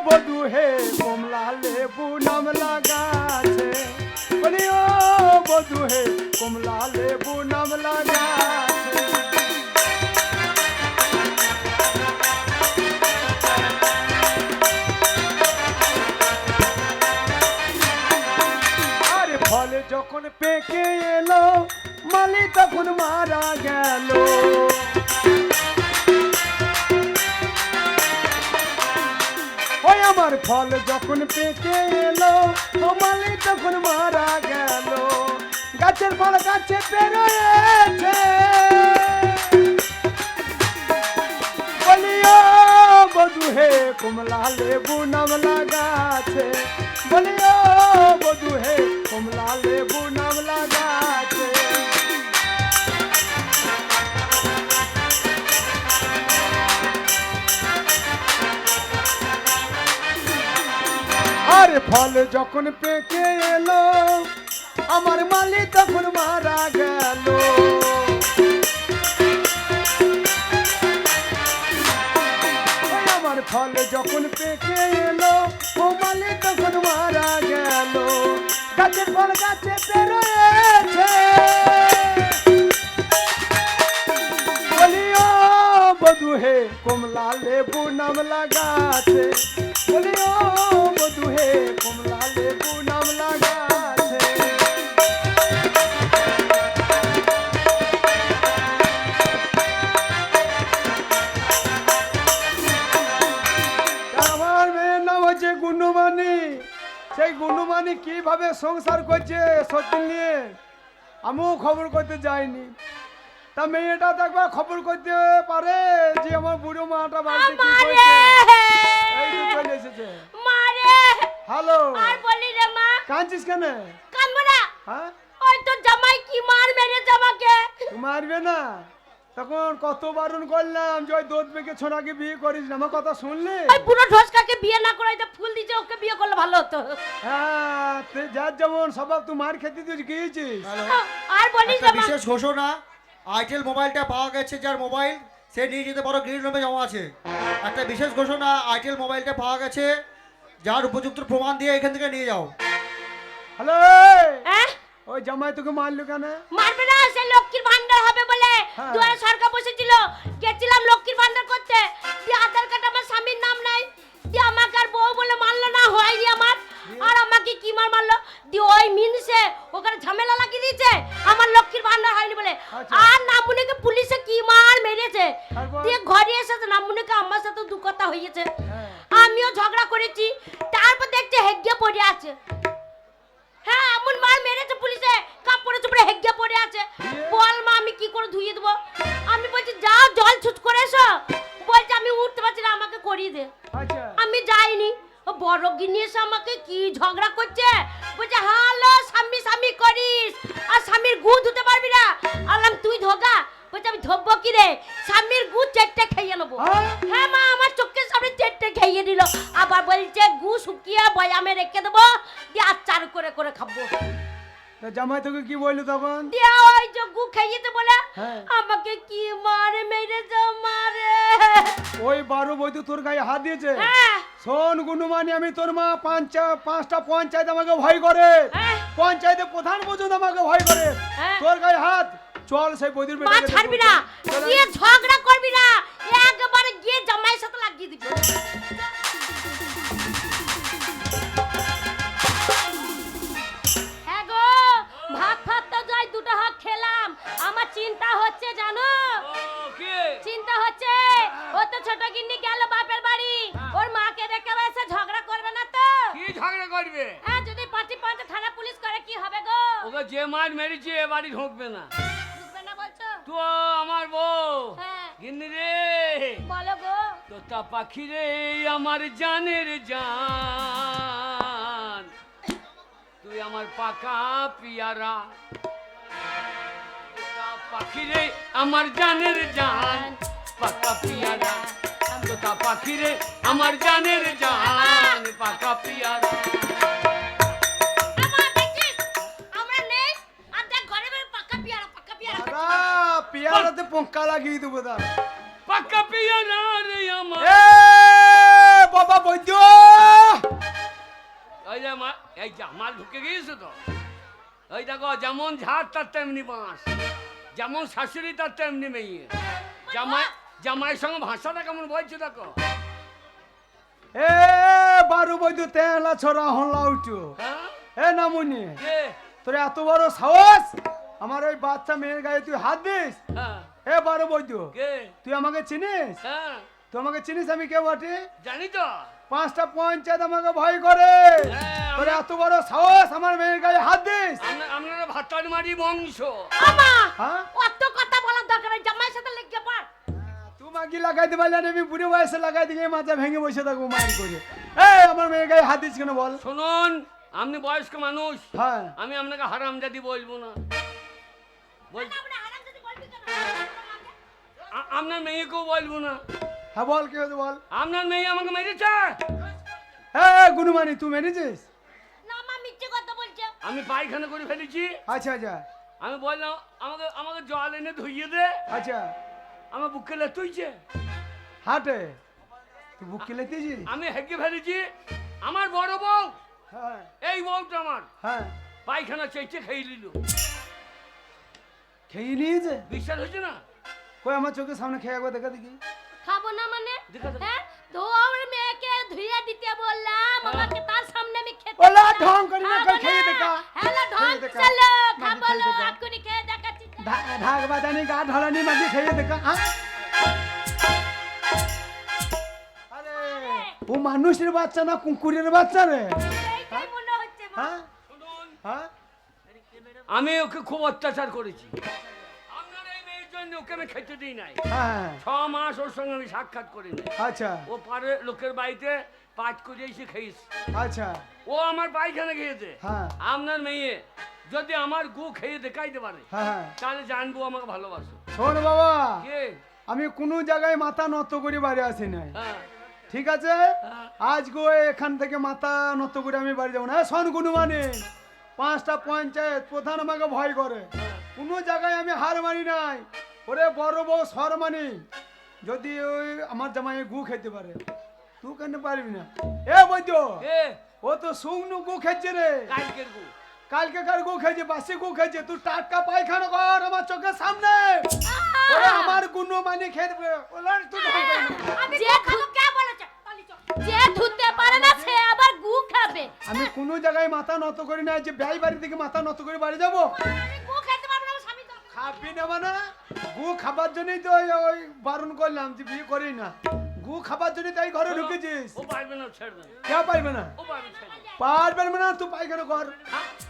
বধু হে কমলা লেবু নাম লাগাছে, বলি ও বধু হে কমলা লেবু নাম লাগাছে। ফলে যখন পেকে এলো মালি তখন মারা গেল। ওই আমার ফল যখন পেকে এলো ও মালি তখন মারা গেল। গাছের ফল গাছে পেরোয়েছে বলিও বধু হে কমলা লেবু নাম লাগাছে, বলিও বধু হে কমলা লেবু নাম লাগাছে। আরে ফল যখন পেকে এলো আমার মালি তখন মারা গেল। আমার ফল যখন পেকে এলো ও মালি তখন মারা গেল। গাছের ফল গাছে পেরোয়েছে বলিও বধু হে কমলা লেবু নাম লাগাছে, বলিও বধু হে কমলা লেবু নাম লাগাছে। আমার মেয়ের নাম হচ্ছে গুন্ডুমানি। সেই গুন্ডুমানি কিভাবে সংসার করছে সত্যি নিয়ে আমিও খবর করতে যাইনি। তা মেয়েটা দেখবা খবর করতে পারে যে আমার বুড়ো মাটা বাড়িতে কি করছে। এই তো চলে এসেছে। মারে হ্যালো, আর বলি রে মা। কাঁদছিস কেন? কানবো না। হ্যাঁ, ওই তো জামাই কি মার মেরেছে আমাকে। তুই মারবে না? তখন কত বারণ করলাম যে ওই দোদ বেগে ছোড়াকে বিয়ে করিস না, আমার কথা শুনলি? ওই বুড়ো ঢোসকাকে বিয়ে না করাই তো ফুল দিছে, ওকে বিয়ে করলে ভালো হতো। হ্যাঁ, তুই যার যেমন স্বভাব তুই মার খেতে তুই গিয়েছিস। আর বলিস একটা রে মা। বিশেষ ঘোষণা, আইটেল মোবাইলটা পাওয়া গেছে, যার মোবাইল সে নিয়ে যেতে পারো, গ্রিন রুমে জমা আছে। একটা বিশেষ ঘোষণা, আইটেল মোবাইলটা পাওয়া গেছে, যার উপযুক্ত প্রমাণ দিয়ে এখান থেকে নিয়ে যাও। হ্যালো, হ্যাঁ? ওই জামাই তোকে মারলো কেন? মারবে না, সে লক্ষ্মীর ভান্ডার হবে বলে হ্যাঁ। দুয়ারে সরকার বসেছিল, গেছিলাম লক্ষ্মীর ভান্ডার করতে। দিয়ে আধার কার্ড আমার স্বামীর নাম নাই, দিয়ে আমাকে আর বউ বলে মারলো না, হয়নি আমার। আর আমাকে কি মারলো, দিয়ে ওই মিনসে ওখানে ঝামেলা লাগিয়ে দিয়েছে আমার লক্ষ্মীর ভান্ডার হয়নি বলে। আচ্ছা। আর নামুনিকে পুলিশে কি মার মেরেছে। তারপর? দিয়ে ঘরে এসেছে নামুনিকে আমার সাথে দু কথা হয়েছে। হ্যাঁ। আমিও ঝগড়া করেছি, তারপর দেখছে হেগিয়ে পড়ে আছে। হ্যাঁ, এমন মার মেরেছে পুলিশে, কাপড়ে চোপড়ে হেগিয়ে পড়ে আছে। বল মা, আমি কি করে ধুইয়ে দেবো? আমি বলছি যাও জল ছুট করে এসো। বলছে আমি উঠতে পারছি না, আমাকে করিয়ে দে। আচ্ছা, আমি যাইনি। ও বড় গিনি এসে আমাকে কি ঝগড়া করছে, বলছে হ্যালো স্বামী স্বামী করিস আর স্বামীর গু ধুতে পারবি না। আলাম তুই ধোগা। বলছে আমি ধোবো কি রে, স্বামীর গু চেটে খেয়ে নেবো। হ্যাঁ? হ্যাঁ মা, আমার চোখের সামনে চেটে খেয়ে দিল। আবার বলছে গু শুকিয়ে বয়ামে রেখে দেবো, দিয়ে আচার করে করে খাবো। তা জামাই তোকে কি বললো তখন? দিয়ে ওই যে গু খেয়েছে বলে হ্যাঁ। আমাকে কি মারে মেরেছে মারে। ওই 12 বৈদ্য তোর গায়ে হাত দিয়েছে? হ্যাঁ শোন গুনুমানি, আমি তোর মা 5টা পঞ্চায়েত আমাকে ভয় করে, হ্যাঁ। পঞ্চায়েতে প্রধান পর্যন্ত আমাকে ভয় করে। হ্যাঁ। তোর গায়ে হাত, চল সেই বৈদ্যুর মা ছাড়বি না, গিয়ে ঝগড়া করবি না, একবারে গিয়ে জামাইয়ের সাথে লাগিয়ে দিবি। হ্যাঁ গো, ভাত ফাত তো যাই দুটো হাত খেলাম, আমার চিন্তা হচ্ছে জানো, চিন্তা হচ্ছে। ও তো ছোট গিন্নি গেল বাপের বাড়ি, ওর মাকে দেখে এসে ঝগড়া করবে না তো? কি ঝগড়া করবে? হ্যাঁ, যদি পার্টি পাঁচে থানা পুলিশ করে কি হবে গো? ওকে যে মার মেরেছে এ বাড়ি ঢুকবে না। বুঝবে না বলছো? তো আমার বউ হ্যাঁ, গিন্নি রে, বলো গো। তোতা পাখি রে আমার জানের জান, তুই আমার পাকা পিয়ারা। তোতা পাখি রে আমার জানের জান, পাকা পিয়ারা। তোতা পাখি রে আমার জানের জান, পাকা পিয়ারা। আমার দেখছিস, আমরা নেই, আর দেখ ঘরে বের পাকা পিয়ারা, পাকা পিয়ারা। পিয়ারাতে পোকা লাগিয়ে দেবো তার। পাকা পিয়ারা রে আমার। এ বাবা বৈদ্য, ওই যে এই যে আমার ঢুকে গিয়েছে তো, ওই দেখো যেমন ঝাড় তার তেমনি বাঁশ, যেমন শাশুড়ি তার তেমনি মেয়ে। জামাইয়ের সঙ্গে ভাষাটা কেমন বলছে দেখো। এ 12 বৈদ্য তেলা ছড়া হলা উঠো। হ্যাঁ? এ নামুনি, কে? তোর এত বড় সাহস আমার ওই বাচ্চা মেয়ের গায়ে তুই হাত দিস? হ্যাঁ এ বড় বৈদ্য, কে? তুই আমাকে চিনিস? হ্যাঁ তুই আমাকে চিনিস আমি কে বটে? জানি তো। 5টা পঞ্চায়েত আমাকে ভয় করে। হ্যাঁ, তোর এত বড় সাহস আমার মেয়ের গায়ে হাত দিস? আপনারা ভাতার মারি বংশ। আমা হ্যাঁ অত কথা বলার দরকার নেই, জামাইয়ের সাথে লেগে পড়। তুই মাগি লাগাইতে পারলে না, আমি বুড়ো বয়সে লাগাই দিয়ে মাথা ভেঙে বসে থাকবো মার করে। এই আমার মেয়ের গায়ে হাত দিস কেন বল? শুনুন, আপনি বয়স্ক মানুষ, হ্যাঁ আমি আপনাকে হারামজাদি বলবো না। না বলে হারামজাদি বলবি কেন? আপনার মেয়েকেও বলবো না। হ্যাঁ বল কি হয়েছে বল। আপনার মেয়ে আমাকে মেরেছে। হ্যাঁ গুনুমানি তুই মেরেছিস? না মা মিথ্যে কথা বলছে। আমি পায়খানা করে ফেলেছি। আচ্ছা আচ্ছা আমি বললাম আমাকে আমাকে জল এনে ধুইয়ে দে। আচ্ছা আমার বুকে লেতুইছে। হাটে তুই বুক কিলে দিয়েছিস? আমি হেগে ফেলেছি। আমার বড় বউ, হ্যাঁ এই বউটা আমার হ্যাঁ পায়খানা চেয়েছে খেয়ে নিল। খেয়ে নিয়েছে? বিশ্বাস হচ্ছে না? কই আমার চোখের সামনে খেয়ে একবার দেখা দেখি। খাবো না মানে? দেখা দাও। হ্যাঁ তো আমার মেয়েকে ধুইয়া দিতে বললাম, আমাকে তার সামনে আমি খেতে ওলা দিলাম। ঢং করি না, খাবো খেয়ে দেখা। হ্যালো ঢং খেয়ে দেখা। চলো মাগি খাবো খেয়ে লো দেখা। এক্ষুনি খেয়ে দেখাচ্ছি। ঢাক বাজানি গা ঢলানি মাঝে খেয়ে দেখা। আরে ও মানুষের বাচ্চা না কুকুরের বাচ্চা রে? এইটাই মনে হচ্ছে মা। হ্যাঁ শুনুন, হ্যাঁ আমি ওকে খুব অত্যাচার করেছি। আপনার এই মেয়ের জন্য ওকে আমি খেতে দিই নাই। হ্যাঁ 6 মাস ওর সঙ্গে আমি সাক্ষাৎ করি নাই। আচ্ছা ও পারে লোকের বাড়িতে পাঁচ করে এসে খেয়েছে। আচ্ছা ও আমার পায়খানা খেয়েছে। হ্যাঁ আপনার মেয়ে যদি আমার গু খেয়ে দেখাইতে পারে হ্যাঁ হ্যাঁ তাহলে জানবো আমাকে ভালোবাসো। শোন বাবা, কে? আমি কোনো জায়গায় মাথা নত করে বাড়ি আসি নাই, হ্যাঁ ঠিক আছে? হ্যাঁ। আজ গো এখান থেকে মাথা নত করে আমি বাড়ি যাবো না। শোন গুনুমানি, 5টা পঞ্চায়েত প্রধান আমাকে ভয় করে। কোনো জায়গায় আমি হার মানি নাই। ওরে বড় বউ সরমানি, যদি ওই আমার জামাই গু খেতে পারে তুই কেন পারবি না? এ বৈদ্য, কে? ও তো শুকনো গু খেয়েছে রে। কালকের গু। কালকে কার গু খেয়েছে? বাসি গু খেয়েছে। তুই টাটকা পায়খানা কর আমার চোখের সামনে। ওরে আমার গুনুমানি খেয়ে দেবে। ওলা তুই ঢং কর না। আমি যে খাবো কে বলেছে? যে ধুতে পারে না সে আবার গু খাবে। আমি কোনো জায়গায় মাথা নত করি না যে ব্যয় বাড়ি থেকে মাথা নত করে বাড়ি যাবো। আমি গু খেতে পারবো না, আমার স্বামী তো। খাবি না মানে? গু খাবার জন্যই তো ওই বারণ করলাম যে বিয়ে করি না। গু খাবার জন্য তাই ঘরে ঢুকেছিস। ও পারবে না, ছেড়ে দেন। কে পারবে না? ও পারবে, ছেড়ে দেন। পারবে না? তুই পায়খানা কর,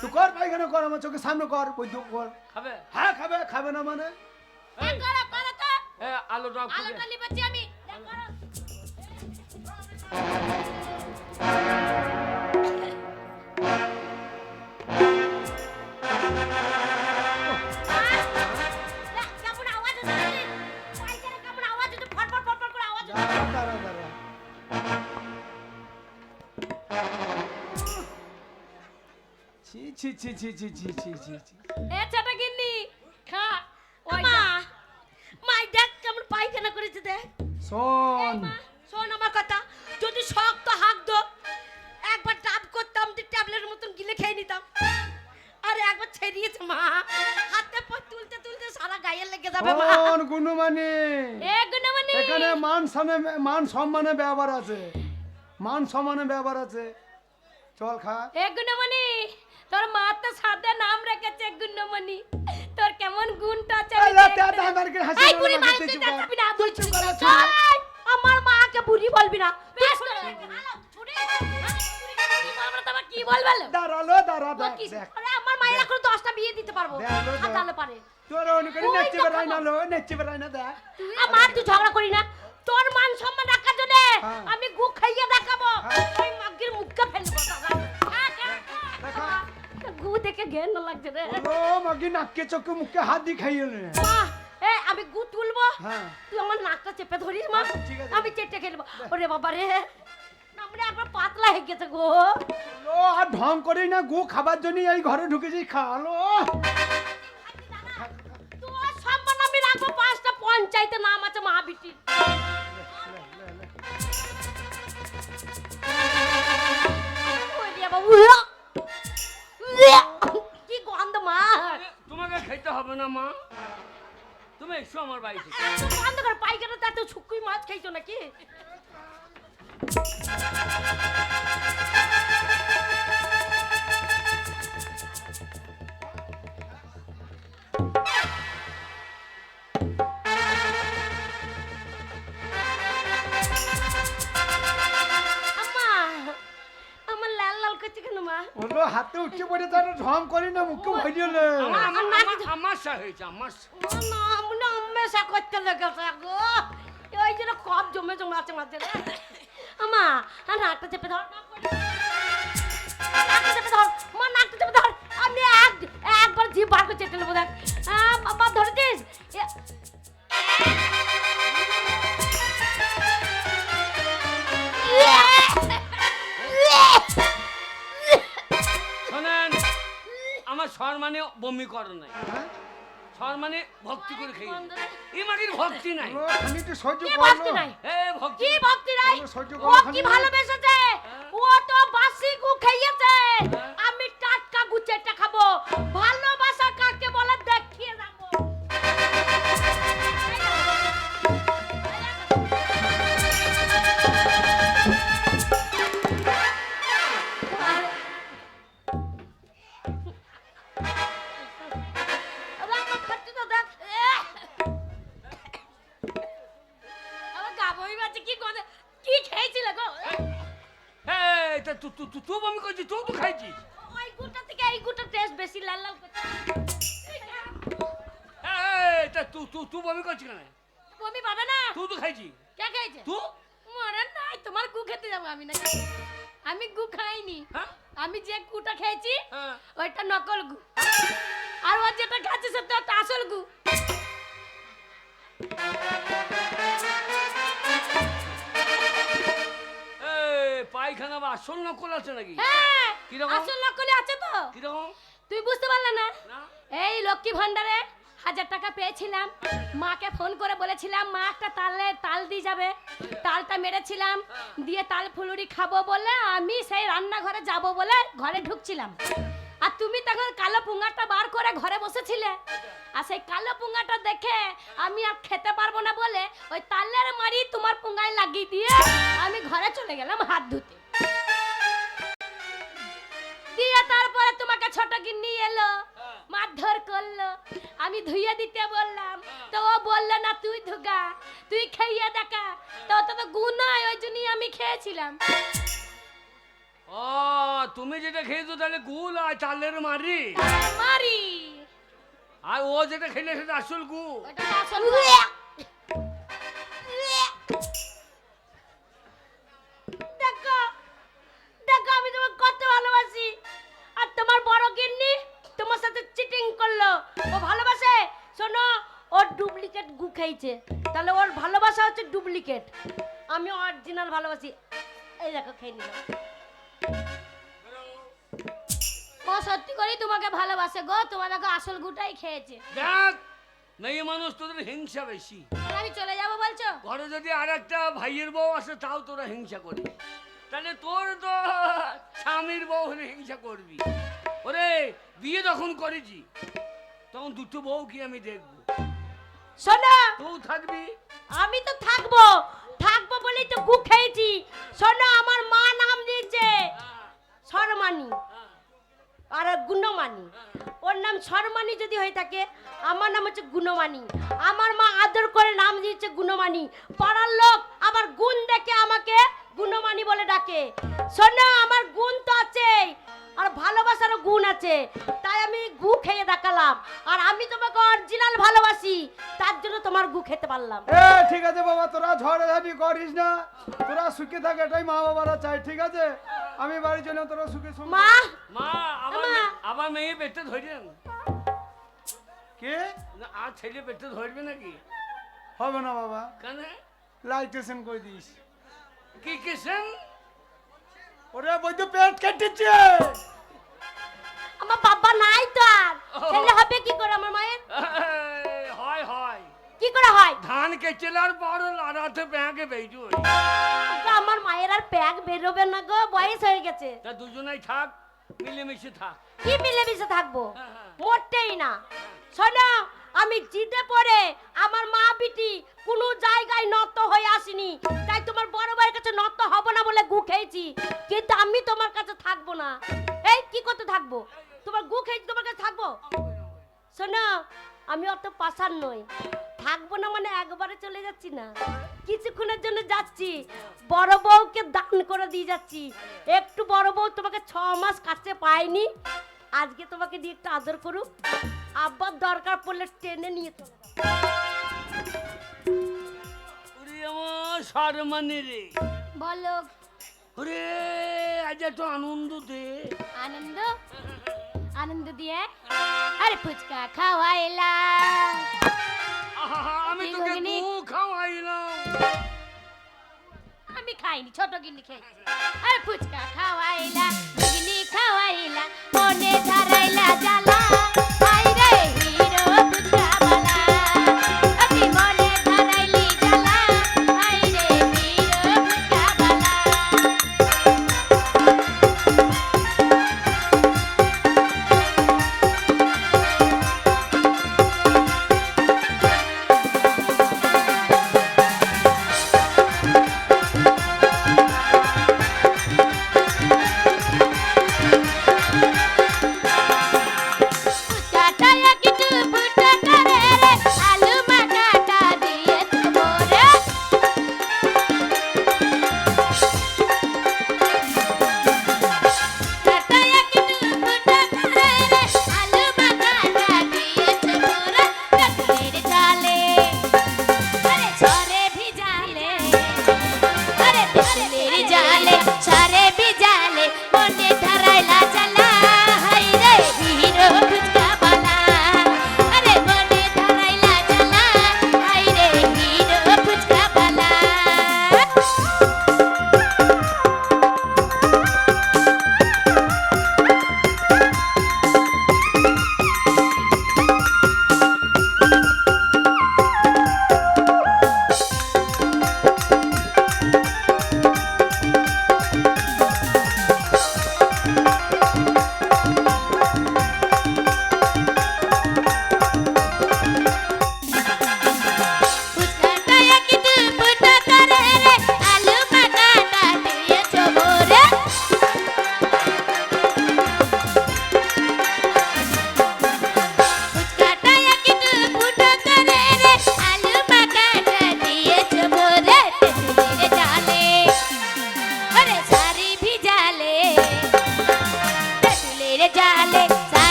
তুই কর পায়খানা কর আমার চোখের সামনে কর, বৈদ্য কর। খাবে? হ্যাঁ খাবে। খাবে না মানে? এই, করো করো তো। আলোটা অফ করে আলোটা দে। লিবাচ্ছি আমি। করো। কেমন আওয়াজ হচ্ছে? পায়খানা কেমন আওয়াজ হচ্ছে? ফটফট ফটফট করে আওয়াজ হচ্ছে। দাঁড়া, দাঁড়া, দাঁড়া। ছি ছি ছি ছি ছি ছি ছি ছি ছি। এ ছোট গিন্নি খা। মা মাই দেখ কেমন পায়খানা করেছে দেখ। শোন, শোন আমার কথা, যদি শক্ত হাঁক দো একবার ডাব করতাম তো ট্যাবলেটের মতন গিলে খেয়ে নিতাম। আরে একবার ছেড়িয়েছে মা, হাতে পা তুলতে তুলতে সারা গায়ে লেগে যাবে মা। শোন গুনুমানি, এ গুণমানি এখানে মান সম্মানে ব্যবহার আছে, মান সম্মানে ব্যবহার আছে। চল খা। এ গুণমানি, তোর মা তো সাদা নাম রেখেছে গুণমানি, তোর কেমন গুণটা আছে আমি আল্লাহ দেখতে- দাদা আমাকে হাসি এই মারো বুড়ি না, মা তুই তুই চুপ কর। দেখাবি না, তুই চুপ কর, বলছি। চুপ। এই, আমার মাকে বুড়ি বলবি না। বেশ করে ভালো ছুড়ে কি বলবে লো? দাঁড়ালো, দাঁড়া, ও দেখ, কি- দেখ। আরে আমার মায়ের এখন 10টা বিয়ে দিতে পারবো। দেখ, দেখ। হাতালে পারে। তোর অনুকরি ওই নেচে তো বেড়াই না খাবো। লো, নেচে বেড়াই না দেখ। আমার তুই ঝগড়া করি না, তোর মান সম্মান রাখার জন্য হ্যাঁ। আমি গু খাইয়ে দেখাবো। হ্যাঁ। ওই মাগির মুখকে ফেলবো দাদা। দেখা। গু দেখে ঘেন লাগছে রে। ও মাগি নাকে চোখে মুখে হাত দিয়ে খাইয়ে নে। মা, এ আমি গু তুলবো, হ্যাঁ তুই আমার নাকটা চেপে ধরিস মা। ঠিক আছে। আমি চেটে খেলবো। ওরে বাবা রে, আমরা একবার পাতলা হয়ে গেছে গো। লো আর ঢং করি না, গু খাবার জন্য এই ঘরে ঢুকেছি, খালো। তোর সম্মান আমি রাখবো, 5টা পঞ্চায়েতে নাম আছে মা বিটির। ওরে বাবা, কি গন্ধ মা। তোমাকে খেতে হবে না মা, তুমি এসো আমার বাড়িতে। এত গন্ধ করে পায়খানা, তাতে শুকুই মাছ খাইছো নাকি? বৃষ্টি পড়ে তার ঝম করি না মুখে ভরিলে আমাশা হয়েছে আমাশা। না মনে আম্মেশা করতে লেগেছে গো, ওই জন্য কপ জমে জমে আছে মাঝে আমা। নাকটা চেপে ধর, নাকটা চেপে ধর মা, নাকটা চেপে ধর। আমি একবার জিভ বার করে চেটে নেবো দেখ। বাবা ধরেছিস? শোনেন, আমার সর মানে বমি করো নাই, সর মানে ভক্তি করে খেয়ে এই মাটির ভক্তি নাই। আমি তো সহ্য কি করলো ভক্তি নাই? এ ভক্তি কি ভক্তি নাই? আমি সহ্য ও করবো কি না। ভালোবেসেছে, ও তো বাসি গু খাইয়েছে, আমি টাটকা গুচেটা খাবো। ভালোবাসা কাকে বলে দেখিয়ে যাবো। আমার খাচ্ছি তো দেখ। আমার গাবই বাচ্চা কি করে, কি খেয়েছিলে গো? এই তা তুই বমি করছিস, তুই তো খাইছিস। ওই গুটা থেকে এই গুটা টেস্ট বেশি লাল লাল করছে। এই তা তুই বমি করছিস কেন? বমি পাবে না? তুই তো খাইছিস। কে খেয়েছে? তুই মরে নাই, তোমার গু খেতে যাবো আমি না। আমি গু খাইনি, হ্যাঁ আমি যে গুটা খেয়েছি হ্যাঁ। ওইটা নকল গু, আর ও যেটা খাচ্ছে সেটা তো আসল গু। এই পায়খানা বা আসল নকল আছে নাকি? হ্যাঁ, কিরকম? আসল নকলি আছে তো। কিরকম? তুই বুঝতে পারলে না? না। এই লক্ষ্মী ভান্ডারে 1000 টাকা পেয়েছিলাম, মাকে ফোন করে বলেছিলাম মা একটা তাল দিয়ে যাবে, তালটা মেরেছিলাম, দিয়ে তাল ফুলুরি খাবো বলে আমি সেই রান্নাঘরে যাব বলে ঘরে ঢুকছিলাম, আর তুমি তখন কালো পুঙ্গাটা বার করে ঘরে বসেছিলে, আর সেই কালো পুঙ্গাটা দেখে আমি আর খেতে পারবো না বলে ওই তালের মারি তোমার পুঙ্গায় লাগিয়ে দিয়ে আমি ঘরে চলে গেলাম হাত ধুতে। দিয়ে তারপরে তোমাকে ছোট গিন্নি এলো, মারধর করলো, আমি ধুইয়ে দিতে বললাম, তো ও বললো না তুই ধুগা, তুই খাইয়ে দেখা, তো তো গুনায় ওই জন্যই আমি খেয়েছিলাম। ও তুমি যেটা খেয়েছো তাহলে গুল আর চালের মারি, মারি আর ও যেটা খেলে সেটা আসল গু। ওটা তো আসল গু। দেখো দেখো আমি তোমাকে কত ভালোবাসি, আর তোমার বড় গিন্নি তোমার সাথে চিটিং করলো। ও ভালোবাসে, শোনো ও ডুপ্লিকেট গু খাইছে, তাহলে ওর ভালোবাসা হচ্ছে ডুপ্লিকেট, আমি অরিজিনাল ভালোবাসি। এই দেখো খেয়ে নিলাম। ও সত্যি করেই তোমাকে ভালোবাসে গো, তোমার দেখো আসল গুটাই খেয়েছে। দেখ মেয়ে মানুষ, তোদের হিংসা বেশি। আর আমি চলে যাবো বলছো? ঘরে যদি আর একটা ভাইয়ের বউ আসে তাও তোরা হিংসা করিস, তাহলে তোর তো স্বামীর বউ হলে হিংসা করবি। ওরে বিয়ে যখন করেছি তখন দুটো বউ কি আমি দেখবো, শোনো তুই থাকবি। আমি তো থাকবো, থাকবো বলেই তো গু খেয়েছি। শোনো আমার মা নাম দিয়েছে শর্মানি আর গুণমানি, ওর নাম শর্মানি যদি হয়ে থাকে, আমার নাম হচ্ছে গুণমানি। আমার মা আদর করে নাম দিয়েছে গুণমানি, পাড়ার লোক আবার গুণ দেখে আমাকে গুণমানি বলে ডাকে। শোনো আমার গুণ তো আছে, আর ভালোবাসারও গুণ আছে, তাই আমি গু খেয়ে দেখালাম, আর আমি তোমাকে অরিজিনাল ভালোবাসি, তার জন্য তোমার গু খেতে পারলাম। এ ঠিক আছে বাবা, তোরা ঝড়াঝাড়ি করিস না, তোরা সুখে থাকে, এটাই মা বাবারা চাই। ঠিক আছে, আমি বাড়ি চলে, তোরা সুখে সুখে। মা মা আবার মা। আবার মেয়ে পেটে ধরেন কে না, আর ছেলে পেটে ধরবে নাকি? হবে না বাবা, কেন? লাইটেশন করে দিস। কি কিসেন? ওরে বৈদ্য পেট কেটেছে। আমার বাবা নাই তো, আর ছেলে হবে কি করে আমার মায়ের? হয় হয়, কি করে হয়? ধান কেচেলার পর লাড়াতে ব্যাগে বেজু। ওগো, আমার মায়ের আর প্যাক বেরোবে না গো, বয়স হয়ে গেছে। তা দুজনেই থাক, মিলেমিশে থাক। কি মিলেমিশে থাকবো? হ্যাঁ, হ্যাঁ। মোটেই না। শোনো আমি জিদে পড়ে আমার মা বিটি কোনো জায়গায় নত হয়ে আসিনি, তাই তোমার বড় ভাইয়ের কাছে নত হব না বলে গু খেয়েছি, কিন্তু আমি তোমার কাছে থাকবো না। এই কি করতে থাকবো? তোমার গু খেয়েছি, তোমার কাছে থাকবো? শোনো আমি অত পাষাণ নই, থাকবো না মানে একবারে চলে যাচ্ছি না, কিছুক্ষণের জন্য যাচ্ছি, বড় বউকে দান করে দিয়ে যাচ্ছি। একটু বড় বউ তোমাকে 6 মাস কাছে পাইনি, আজকে তোমাকে দিয়ে একটু আদর করুক, আব্বার দরকার পড়লে টেনে নিয়ে চলে যাবো। ওরে আমার সারমানি রে, বলো। ওরে আজ একটু আনন্দ দে। আনন্দ? আনন্দ দিয়ে আরে ফুচকা খাওয়াইলাম। আহা, আমি কি তোকে ঘুগনি? গু খাওয়াইলাম। আমি খাইনি, ছোট গিন্নি খেয়েছি। আরে ফুচকা খাওয়াইলা, ঘুগনি খাওয়াইলা, মনে ধরাইলা জ্বালা